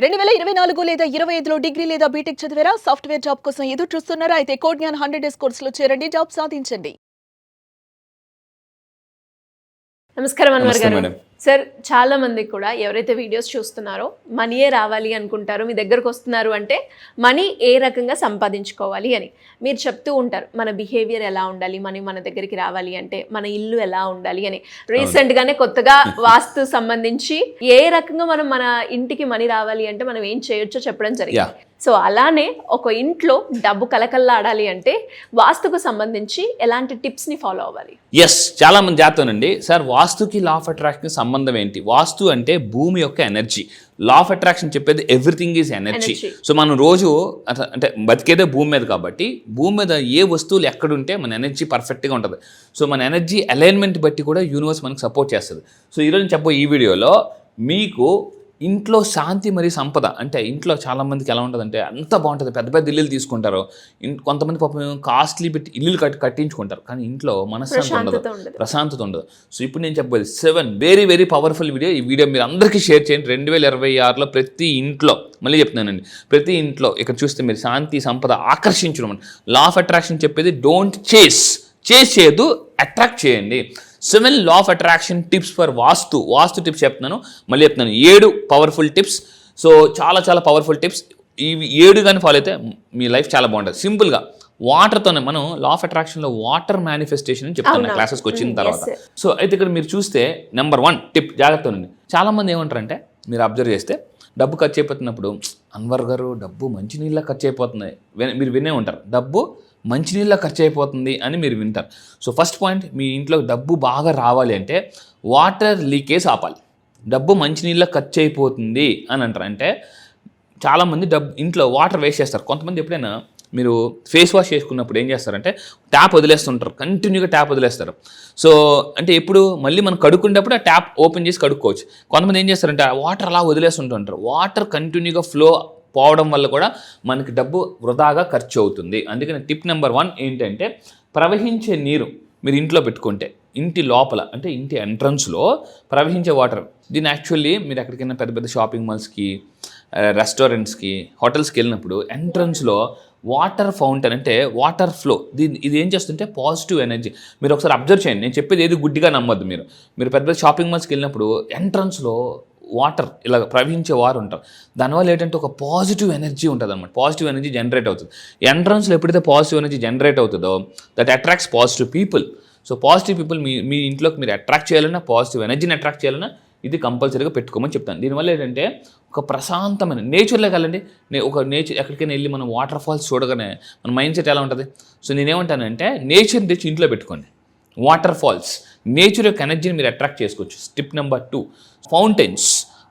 2024 లేదా 25లో డిగ్రీ లేదా బీటెక్ చదివారా? సాఫ్ట్‌వేర్ జాబ్ కోసం ఎదురు చూస్తున్నారా? అయితే కోడ్ జ్ఞాన్ 100 డేస్ కోర్సులో చేరండి. జాబ్ సాధించండి. నమస్కారం అన్వర్ నమస్తే గారు. మేడం. సార్, చాలా మంది కూడా ఎవరైతే వీడియోస్ చూస్తున్నారో మనీయే రావాలి అనుకుంటారు. మీ దగ్గరకు వస్తున్నారు అంటే మనీ ఏ రకంగా సంపాదించుకోవాలి అని మీరు చెప్తూ ఉంటారు. మన బిహేవియర్ ఎలా ఉండాలి, మనీ మన దగ్గరికి రావాలి అంటే మన ఇల్లు ఎలా ఉండాలి అని. రీసెంట్గానే కొత్తగా వాస్తు సంబంధించి ఏ రకంగా మనం మన ఇంటికి మనీ రావాలి అంటే మనం ఏం చేయొచ్చో చెప్పడం జరిగింది. సో అలానే ఒక ఇంట్లో డబ్బు కలకల్లాడాలి అంటే వాస్తుకు సంబంధించి ఎలాంటి టిప్స్ని ఫాలో అవ్వాలి? ఎస్, చాలా మంది జాతోనండి సార్ వాస్తుకి లా ఆఫ్ అట్రాక్షన్ సంబంధం ఏంటి? వాస్తు అంటే భూమి యొక్క ఎనర్జీ. లా ఆఫ్ అట్రాక్షన్ చెప్పేది ఎవ్రీథింగ్ ఈజ్ ఎనర్జీ. సో మనం రోజు అంటే బతికేదే భూమి మీద కాబట్టి భూమి మీద ఏ వస్తువులు ఎక్కడుంటే మన ఎనర్జీ పర్ఫెక్ట్గా ఉంటుంది. సో మన ఎనర్జీ అలైన్మెంట్ బట్టి కూడా యూనివర్స్ మనకు సపోర్ట్ చేస్తుంది. సో ఈరోజు చెప్పబోయే ఈ వీడియోలో మీకు ఇంట్లో శాంతి మరియు సంపద అంటే ఇంట్లో చాలామందికి ఎలా ఉంటుందంటే అంత బాగుంటుంది, పెద్ద పెద్ద ఇల్లులు తీసుకుంటారు, కొంతమంది పాపం కాస్ట్లీ పెట్టి ఇల్లులు కట్టించుకుంటారు, కానీ ఇంట్లో మనశ్శాంతి ఉండదు, ప్రశాంతత ఉండదు. సో ఇప్పుడు నేను చెప్పేది 7 వెరీ వెరీ పవర్ఫుల్ వీడియో. ఈ వీడియో మీరు అందరికీ షేర్ చేయండి. 2026లో ప్రతి ఇంట్లో, మళ్ళీ చెప్తున్నానండి, ప్రతి ఇంట్లో ఇక్కడ చూస్తే మీరు శాంతి సంపద ఆకర్షించడం. లా ఆఫ్ అట్రాక్షన్ చెప్పేది డోంట్ చేస్ చేయదు, అట్రాక్ట్ చేయండి. 7 లా of attraction tips for vastu tips చెప్తున్నాను, మళ్ళీ చెప్తున్నాను 7 పవర్ఫుల్ టిప్స్. సో చాలా చాలా పవర్ఫుల్ టిప్స్. ఇవి 7 కానీ ఫాలో అయితే మీ లైఫ్ చాలా బాగుంటుంది. సింపుల్గా వాటర్తోనే మనం లా ఆఫ్ అట్రాక్షన్లో వాటర్ మేనిఫెస్టేషన్ అని చెప్తాను క్లాసెస్కి వచ్చిన తర్వాత. సో అయితే ఇక్కడ మీరు చూస్తే నెంబర్ 1 టిప్ జాగ్రత్త ఉంది. చాలామంది ఏమంటారంటే మీరు అబ్జర్వ్ చేస్తే డబ్బు ఖర్చు అయిపోతున్నప్పుడు, అన్వర్ గారు డబ్బు మంచినీళ్ళ ఖర్చు అయిపోతుంది, మీరు వినే ఉంటారు, డబ్బు మంచినీళ్ళ ఖర్చు అయిపోతుంది అని మీరు వింటారు. సో ఫస్ట్ పాయింట్, మీ ఇంట్లో డబ్బు బాగా రావాలి అంటే వాటర్ లీకేజ్ ఆపాలి. డబ్బు మంచినీళ్ళ ఖర్చు అయిపోతుంది అని అంటారు అంటే చాలామంది ఇంట్లో వాటర్ వేస్ట్ చేస్తారు. కొంతమంది ఎప్పుడైనా మీరు ఫేస్ వాష్ చేసుకున్నప్పుడు ఏం చేస్తారంటే ట్యాప్ వదిలేస్తుంటారు, కంటిన్యూగా ట్యాప్ వదిలేస్తారు. సో అంటే ఎప్పుడు మళ్ళీ మనం కడుక్కునేటప్పుడు ఆ ట్యాప్ ఓపెన్ చేసి కడుక్కోవచ్చు. కొంతమంది ఏం చేస్తారంటే ఆ వాటర్ అలా వదిలేస్తుంటారు. వాటర్ కంటిన్యూగా ఫ్లో పోవడం వల్ల కూడా మనకి డబ్బు వృధాగా ఖర్చు అవుతుంది. అందుకని టిప్ నెంబర్ 1 ఏంటంటే ప్రవహించే నీరు మీరు ఇంట్లో పెట్టుకుంటే, ఇంటి లోపల అంటే ఇంటి ఎంట్రన్స్లో ప్రవహించే వాటర్. దీన్ని యాక్చువల్లీ మీరు ఎక్కడికైనా పెద్ద పెద్ద షాపింగ్ మాల్స్కి, రెస్టారెంట్స్కి, హోటల్స్కి వెళ్ళినప్పుడు ఎంట్రన్స్లో వాటర్ ఫౌంటైన్ అంటే వాటర్ ఫ్లో, ఇది ఏం చేస్తుంటే పాజిటివ్ ఎనర్జీ. మీరు ఒకసారి అబ్జర్వ్ చేయండి, నేను చెప్పేది ఏది గుడ్డిగా నమ్మద్దు. మీరు పెద్ద పెద్ద షాపింగ్ మాల్స్కి వెళ్ళినప్పుడు ఎంట్రన్స్లో వాటర్ ఇలా ప్రవహించే వారు ఉంటారు. దానివల్ల ఏంటంటే ఒక పాజిటివ్ ఎనర్జీ ఉంటుంది అనమాట. పాజిటివ్ ఎనర్జీ జనరేట్ అవుతుంది. ఎంట్రన్స్లో ఎప్పుడైతే పాజిటివ్ ఎనర్జీ జనరేట్ అవుతుందో that attracts positive people. So positive people మీ ఇంట్లోకి మీరు అట్రాక్ట్ చేయాలన్నా, పాజిటివ్ ఎనర్జీని అట్రాక్ట్ చేయాలన్నా ఇది కంపల్సరీగా పెట్టుకోమని చెప్తాను. దీనివల్ల ఏంటంటే ఒక ప్రశాంతమైన నేచర్లోకి వెళ్ళండి. ఎక్కడికైనా వెళ్ళి మనం వాటర్ ఫాల్స్ చూడగానే మన మైండ్ సెట్ ఎలా ఉంటుంది? సో నేనేమంటానంటే నేచర్ని తెచ్చి ఇంట్లో పెట్టుకోండి. వాటర్ ఫాల్స్, నేచర్ యొక్క ఎనర్జీని మీరు అట్రాక్ట్ చేసుకోవచ్చు. స్టెప్ నెంబర్ 2,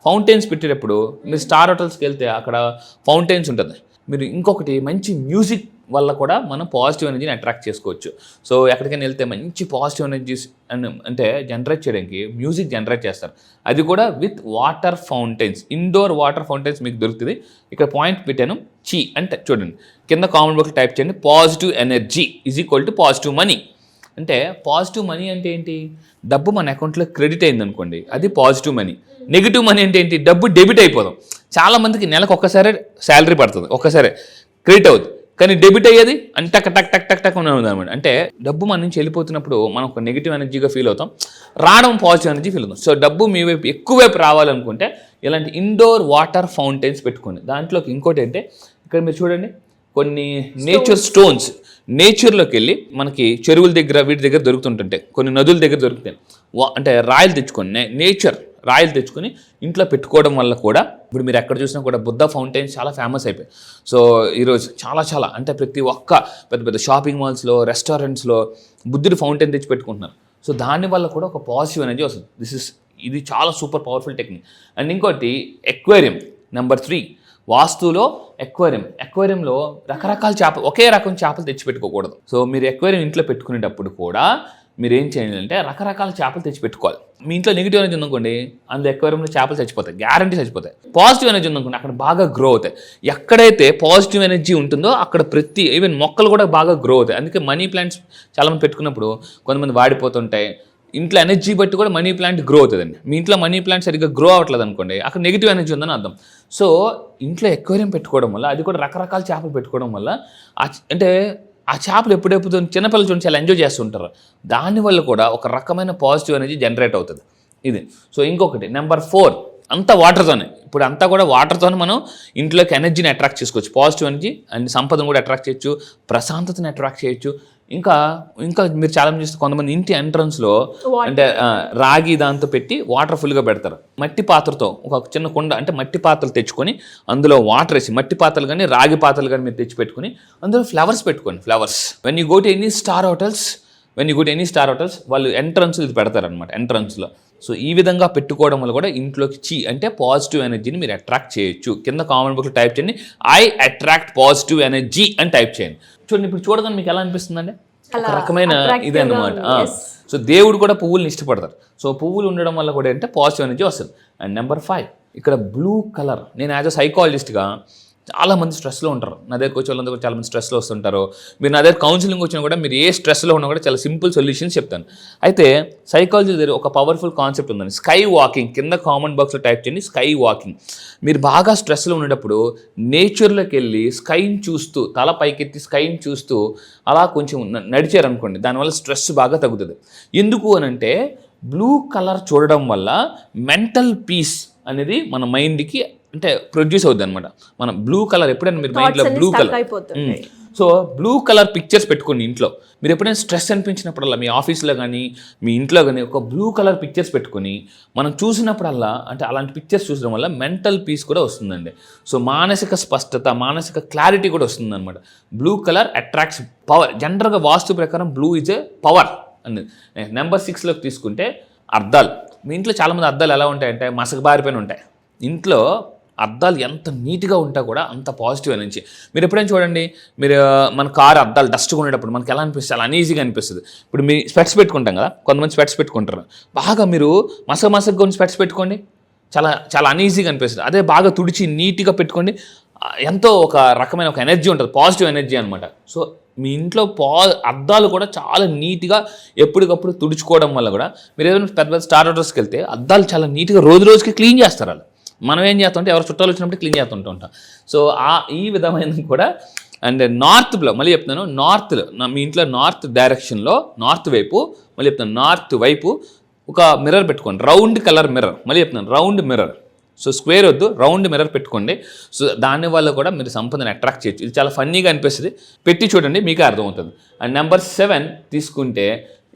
ఫౌంటైన్స్ పెట్టేటప్పుడు మీరు స్టార్ హోటల్స్కి వెళ్తే అక్కడ ఫౌంటైన్స్ ఉంటుంది. మీరు ఇంకొకటి మంచి మ్యూజిక్ వల్ల కూడా మనం పాజిటివ్ ఎనర్జీని అట్రాక్ట్ చేసుకోవచ్చు. సో ఎక్కడికైనా వెళ్తే మంచి పాజిటివ్ ఎనర్జీస్ అంటే జనరేట్ చేయడానికి మ్యూజిక్ జనరేట్ చేస్తారు. అది కూడా with water fountains, indoor water fountains మీకు దొరుకుతుంది. ఇక్కడ పాయింట్ పెట్టాను, చీ అంటే చూడండి, కింద కామెంట్ బాక్స్లో టైప్ చేయండి, positive energy is equal to positive money. అంటే పాజిటివ్ మనీ అంటే ఏంటి? డబ్బు మన అకౌంట్లో క్రెడిట్ అయింది అనుకోండి, అది పాజిటివ్ మనీ. నెగిటివ్ మనీ అంటే ఏంటి? డబ్బు డెబిట్ అయిపోదాం. చాలామందికి నెలకు ఒక్కసారి శాలరీ పడుతుంది, ఒక్కసారి క్రెడిట్ అవుతుంది, కానీ డెబిట్ అయ్యేది అంటే టక్ టక్ టక్ టక్ టక్ ఉన్నది అనమాట. అంటే డబ్బు మన నుంచి వెళ్ళిపోతున్నప్పుడు మనం ఒక నెగిటివ్ ఎనర్జీగా ఫీల్ అవుతాం, రావడం పాజిటివ్ ఎనర్జీ ఫీల్ అవుతాం. సో డబ్బు మీ వైపు ఎక్కువ వైపు రావాలనుకుంటే ఇలాంటి ఇండోర్ వాటర్ ఫౌంటైన్స్ పెట్టుకోండి. దాంట్లోకి ఇంకోటి అంటే ఇక్కడ మీరు చూడండి, కొన్ని నేచర్ స్టోన్స్, నేచర్లోకి వెళ్ళి మనకి చెరువుల దగ్గర వీటి దగ్గర దొరుకుతుంటుంటాయి, కొన్ని నదుల దగ్గర దొరుకుతాయి. అంటే రాయలు తెచ్చుకొని, నేచర్ రాయలు తెచ్చుకొని ఇంట్లో పెట్టుకోవడం వల్ల కూడా ఇప్పుడు మీరు ఎక్కడ చూసినా కూడా బుద్ధ ఫౌంటైన్స్ చాలా ఫేమస్ అయిపోయాయి. సో ఈరోజు చాలా అంటే ప్రతి ఒక్క పెద్ద పెద్ద షాపింగ్ మాల్స్లో, రెస్టారెంట్స్లో బుద్ధుడి ఫౌంటైన్ తెచ్చి పెట్టుకుంటున్నారు. సో దానివల్ల కూడా ఒక పాజిటివ్ ఎనర్జీ వస్తుంది. ఇది చాలా సూపర్ పవర్ఫుల్ టెక్నిక్. అండ్ ఇంకోటి ఎక్వేరియం, నెంబర్ 3 వాస్తులో ఎక్వేరియంలో రకరకాల చేపలు, ఒకే రకం చేపలు తెచ్చిపెట్టుకోకూడదు. సో మీరు ఎక్వేరియం ఇంట్లో పెట్టుకునేటప్పుడు కూడా మీరు ఏం చేయాలి అంటే రకరకాల చేపలు తెచ్చిపెట్టుకోవాలి. మీ ఇంట్లో నెగిటివ్ ఎనర్జీ ఉందనుకోండి, అందులో ఎక్వేరియంలో చేపలు చచ్చిపోతాయి, గ్యారంటీ చచ్చిపోతాయి. పాజిటివ్ ఎనర్జీ ఉందనుకోండి, అక్కడ బాగా గ్రో అవుతాయి. ఎక్కడైతే పాజిటివ్ ఎనర్జీ ఉంటుందో అక్కడ ఈవెన్ మొక్కలు కూడా బాగా గ్రో అవుతాయి. అందుకే మనీ ప్లాంట్స్ చాలామంది పెట్టుకున్నప్పుడు కొంతమంది వాడిపోతుంటాయి. ఇంట్లో ఎనర్జీ బట్టి కూడా మనీ ప్లాంట్ గ్రో అవుతుందండి. మీ ఇంట్లో మనీ ప్లాంట్ సరిగ్గా గ్రో అవ్వట్లేదు అనుకోండి, అక్కడ నెగిటివ్ ఎనర్జీ ఉందని అర్థం. సో ఇంట్లో ఎక్వేరియం పెట్టుకోవడం వల్ల, అది కూడా రకరకాల చేపలు పెట్టుకోవడం వల్ల అంటే ఆ చేపలు ఎప్పుడెప్పుడు చిన్నపిల్లలు చూసి చాలా ఎంజాయ్ చేస్తుంటారు, దానివల్ల కూడా ఒక రకమైన పాజిటివ్ ఎనర్జీ జనరేట్ అవుతుంది ఇది. సో ఇంకొకటి నెంబర్ 4, అంతా వాటర్తోనే. ఇప్పుడు అంతా కూడా వాటర్తోనే మనం ఇంట్లోకి ఎనర్జీని అట్రాక్ట్ చేసుకోవచ్చు, పాజిటివ్ ఎనర్జీ అండ్ సంపదను కూడా అట్రాక్ట్ చేయొచ్చు, ప్రశాంతతని అట్రాక్ట్ చేయొచ్చు. ఇంకా మీరు చాలా మంది చూస్తే కొంతమంది ఇంటి ఎంట్రన్స్లో అంటే రాగి దాంతో పెట్టి వాటర్ ఫుల్గా పెడతారు. మట్టి పాత్రతో ఒక చిన్న కుండ అంటే మట్టి పాత్రలు తెచ్చుకొని అందులో వాటర్ వేసి, మట్టి పాత్రలు కానీ రాగి పాత్రలు కానీ మీరు తెచ్చి పెట్టుకుని అందులో ఫ్లవర్స్ పెట్టుకోండి. Flowers when you go to any star hotels వాళ్ళు ఎంట్రన్స్ ఇది పెడతారనమాట ఎంట్రన్స్లో. సో ఈ విధంగా పెట్టుకోవడం వల్ల కూడా ఇంట్లోకి అంటే పాజిటివ్ ఎనర్జీని మీరు అట్రాక్ట్ చేయొచ్చు. కింద కామెంట్ బాక్స్లో టైప్ చేయండి, ఐ అట్రాక్ట్ పాజిటివ్ ఎనర్జీ అని టైప్ చేయండి. చూడండి ఇప్పుడు చూడగానే మీకు ఎలా అనిపిస్తుందండి, ఒక రకమైన ఇదే అనమాట. సో దేవుడు కూడా పువ్వుల్ని ఇష్టపడతారు. సో పువ్వులు ఉండడం వల్ల కూడా ఏంటంటే పాజిటివ్ ఎనర్జీ వస్తుంది. అండ్ నెంబర్ 5 ఇక్కడ బ్లూ కలర్. నేను యాజ్ అ సైకాలజిస్ట్గా చాలామంది స్ట్రెస్లో ఉంటారు, నా దగ్గరకు వచ్చే వాళ్ళందరూ చాలామంది స్ట్రెస్లో వస్తుంటారు. మీరు నా దగ్గర కౌన్సిలింగ్ వచ్చినా కూడా మీరు ఏ స్ట్రెస్లో ఉన్నా కూడా చాలా సింపుల్ సొల్యూషన్స్ చెప్తాను. అయితే సైకాలజీ దగ్గర ఒక పవర్ఫుల్ కాన్సెప్ట్ ఉందండి, స్కై వాకింగ్. కింద కామెంట్ బాక్స్లో టైప్ చేయండి స్కై వాకింగ్. మీరు బాగా స్ట్రెస్లో ఉండేటప్పుడు నేచర్లోకి వెళ్ళి స్కైని చూస్తూ, తల పైకెత్తి స్కైని చూస్తూ అలా కొంచెం నడిచారనుకోండి, దానివల్ల స్ట్రెస్ బాగా తగ్గుతుంది. ఎందుకు అనంటే బ్లూ కలర్ చూడడం వల్ల మెంటల్ పీస్ అనేది మన మైండ్కి అంటే ప్రొడ్యూస్ అవుతుంది అనమాట. మనం బ్లూ కలర్ ఎప్పుడైనా మీరు మైండ్లో blue colour, so blue colour pictures పెట్టుకోండి ఇంట్లో. మీరు ఎప్పుడైనా స్ట్రెస్ అనిపించినప్పుడల్లా మీ ఆఫీస్లో కానీ మీ ఇంట్లో కానీ ఒక బ్లూ కలర్ పిక్చర్స్ పెట్టుకొని మనం చూసినప్పుడల్లా అంటే అలాంటి పిక్చర్స్ చూసడం వల్ల మెంటల్ పీస్ కూడా వస్తుందండి. సో మానసిక స్పష్టత, మానసిక క్లారిటీ కూడా వస్తుంది అనమాట. Blue colour attracts power. జనరల్గా వాస్తు ప్రకారం బ్లూ ఈజ్ ఏ పవర్ అనేది. నెంబర్ 6లోకి తీసుకుంటే అద్దాలు. మీ ఇంట్లో చాలామంది అద్దాలు ఎలా ఉంటాయంటే మసకబారిపోయిన ఉంటాయి. ఇంట్లో అద్దాలు ఎంత నీట్గా ఉంటా కూడా అంత పాజిటివ్ ఎనర్జీ. మీరు ఎప్పుడైనా చూడండి, మీరు మన కారు అద్దాలు డస్ట్గా ఉండేటప్పుడు మనకి ఎలా అనిపిస్తుంది, చాలా అనీజీగా అనిపిస్తుంది. ఇప్పుడు మీ స్పెట్స్ పెట్టుకుంటాం కదా, కొంతమంది స్పెట్స్ పెట్టుకుంటారు, బాగా మీరు మసకగా ఉన్న స్పెట్స్ పెట్టుకోండి, చాలా చాలా అనీజీగా అనిపిస్తుంది. అదే బాగా తుడిచి నీట్గా పెట్టుకోండి, ఎంతో ఒక రకమైన ఒక ఎనర్జీ ఉంటుంది, పాజిటివ్ ఎనర్జీ అనమాట. సో మీ ఇంట్లో అద్దాలు కూడా చాలా నీట్గా ఎప్పటికప్పుడు తుడుచుకోవడం వల్ల కూడా మీరు ఏదైనా పెద్ద పెద్ద స్టార్ హోటల్స్కి వెళ్తే అద్దాలు చాలా నీట్గా రోజుకి క్లీన్ చేస్తారు వాళ్ళు. మనం ఏం చేస్తామంటే ఎవరు చుట్టాలు వచ్చినప్పుడు క్లీన్ చేస్తుంటూ ఉంటాం. సో ఈ విధమైన కూడా. అండ్ నార్త్లో మళ్ళీ చెప్తున్నాను, నార్త్లో మీ ఇంట్లో నార్త్ డైరెక్షన్లో, నార్త్ వైపు మళ్ళీ చెప్తాను, నార్త్ వైపు ఒక మిర్రర్ పెట్టుకోండి, రౌండ్ కలర్ మిర్రర్. మళ్ళీ చెప్తున్నాను రౌండ్ మిర్రర్. సో స్క్వేర్ వద్దు, రౌండ్ మిర్రర్ పెట్టుకోండి. సో దానివల్ల కూడా మీరు సంపదను అట్రాక్ట్ చేయొచ్చు. ఇది చాలా ఫన్నీగా అనిపిస్తుంది, పెట్టి చూడండి మీకే అర్థమవుతుంది. అండ్ నెంబర్ 7 తీసుకుంటే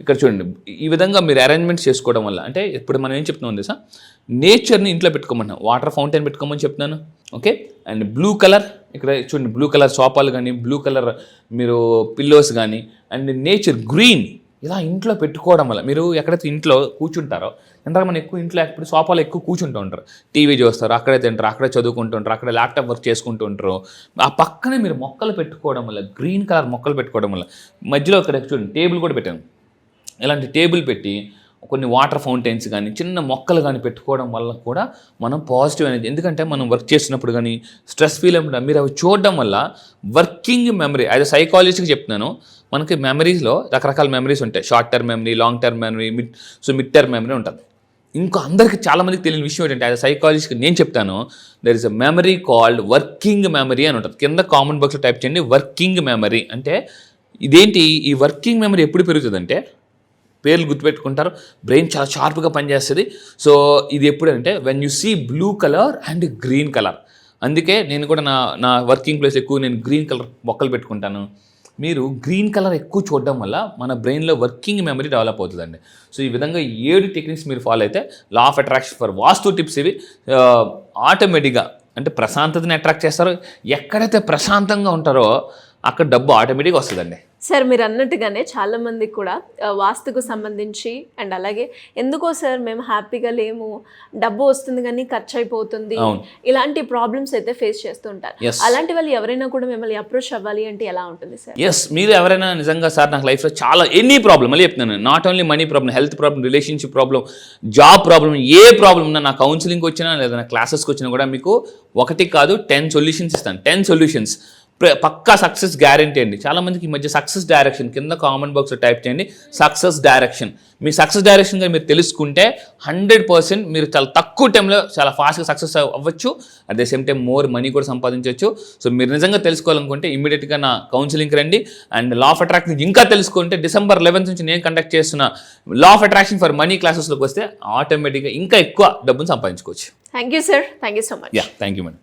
ఇక్కడ చూడండి, ఈ విధంగా మీరు అరేంజ్మెంట్స్ చేసుకోవడం వల్ల అంటే ఇప్పుడు మనం ఏం చెప్తున్నాం తెలుసా, నేచర్ని ఇంట్లో పెట్టుకోమన్నాం, వాటర్ ఫౌంటైన్ పెట్టుకోమని చెప్తున్నాను. ఓకే. అండ్ బ్లూ కలర్ ఇక్కడ చూడండి, బ్లూ కలర్ సోఫాలు కానీ, బ్లూ కలర్ మీరు పిల్లోస్ కానీ, అండ్ నేచర్ గ్రీన్ ఇలా ఇంట్లో పెట్టుకోవడం వల్ల మీరు ఎక్కడైతే ఇంట్లో కూర్చుంటారో, ఎందుకంటే మనం ఎక్కువ ఇంట్లో ఇప్పుడు సోఫాలో ఎక్కువ కూర్చుంటూ ఉంటారు, టీవీ చూస్తారు, అక్కడే తింటారు, అక్కడే చదువుకుంటుంటారు, అక్కడే ల్యాప్టాప్ వర్క్ చేసుకుంటూ ఉంటారు. ఆ పక్కనే మీరు మొక్కలు పెట్టుకోవడం వల్ల, గ్రీన్ కలర్ మొక్కలు పెట్టుకోవడం వల్ల, మధ్యలో ఇక్కడ చూడండి టేబుల్ కూడా పెట్టాను, ఇలాంటి టేబుల్ పెట్టి కొన్ని వాటర్ ఫౌంటైన్స్ కానీ చిన్న మొక్కలు కానీ పెట్టుకోవడం వల్ల కూడా మనం పాజిటివ్ అనేది. ఎందుకంటే మనం వర్క్ చేసినప్పుడు కానీ స్ట్రెస్ ఫీల్ అయినప్పుడు మీరు అవి చూడడం వల్ల వర్కింగ్ మెమరీ, యాజ్ అ సైకాలజిస్ట్కి చెప్తున్నాను, మనకి మెమరీస్లో రకరకాల మెమరీస్ ఉంటాయి, short term memory, long term memory, mid term memory ఉంటుంది. ఇంకా అందరికీ చాలామందికి తెలియని విషయం ఏంటంటే యాజ్ అ సైకాలజిస్ట్కి నేను చెప్తాను, there is a memory called working memory అని ఉంటుంది. కింద కామెంట్ బాక్స్లో టైప్ చేయండి వర్కింగ్ మెమరీ. అంటే ఇదేంటి, ఈ వర్కింగ్ మెమరీ ఎప్పుడు పెరుగుతుందంటే, పేర్లు గుర్తుపెట్టుకుంటారు, బ్రెయిన్ చాలా షార్ప్గా పనిచేస్తుంది. సో ఇది ఎప్పుడంటే when you sea blue colour and green colour. అందుకే నేను కూడా నా వర్కింగ్ ప్లేస్ ఎక్కువ నేను గ్రీన్ కలర్ మొక్కలు పెట్టుకుంటాను. మీరు గ్రీన్ కలర్ ఎక్కువ చూడడం వల్ల మన బ్రెయిన్లో వర్కింగ్ మెమరీ డెవలప్ అవుతుందండి. సో ఈ విధంగా 7 టెక్నిక్స్ మీరు ఫాలో అయితే లా of attraction for vastu tips ఇవి ఆటోమేటిక్గా అంటే ప్రశాంతతని అట్రాక్ట్ చేస్తారు. ఎక్కడైతే ప్రశాంతంగా ఉంటారో అక్కడ డబ్బు ఆటోమేటిక్గా వస్తుందండి. సార్ మీరు అన్నట్టుగానే చాలామంది కూడా వాస్తుకు సంబంధించి అండ్ అలాగే ఎందుకో సార్ మేము హ్యాపీగా లేము, డబ్బు వస్తుంది కానీ ఖర్చు అయిపోతుంది, ఇలాంటి ప్రాబ్లమ్స్ అయితే ఫేస్ చేస్తుంటారు. అలాంటి వాళ్ళు ఎవరైనా కూడా మిమ్మల్ని అప్రోచ్ అవ్వాలి అంటే ఎలా ఉంటుంది సార్? ఎస్, మీరు ఎవరైనా నిజంగా సార్ నాకు లైఫ్లో చాలా ఎనీ ప్రాబ్లమ్ మళ్ళీ చెప్తున్నాను, not only money problem, health problem, relationship problem, job problem, A problem ఉన్నా నా కౌన్సిలింగ్కి వచ్చినా లేదా నా క్లాసెస్కి వచ్చినా కూడా మీకు 1 కాదు 10 సొల్యూషన్స్ ఇస్తాను. 10 సొల్యూషన్స్ పక్కా సక్సెస్ గ్యారంటీ అండి. చాలా మందికి ఈ మధ్య సక్సెస్ డైరెక్షన్ కింద కామెంట్ బాక్స్లో టైప్ చేయండి, సక్సెస్ డైరెక్షన్. మీ సక్సెస్ డైరెక్షన్గా మీరు తెలుసుకుంటే 100% మీరు చాలా తక్కువ టైంలో చాలా ఫాస్ట్గా సక్సెస్ అవ్వచ్చు. At the same time more money కూడా సంపాదించవచ్చు. సో మీరు నిజంగా తెలుసుకోవాలనుకుంటే ఇమీడియట్గా నా కౌన్సిలింగ్కి రండి. అండ్ లా ఆఫ్ అట్రాక్షన్ ఇంకా తెలుసుకుంటే December 11th నుంచి నేను కండక్ట్ చేస్తున్న law of attraction for money క్లాసెస్లోకి వస్తే ఆటోమేటిక్గా ఇంకా ఎక్కువ డబ్బును సంపాదించుకోవచ్చు. Thank you sir, thank you so much. Thank you madam.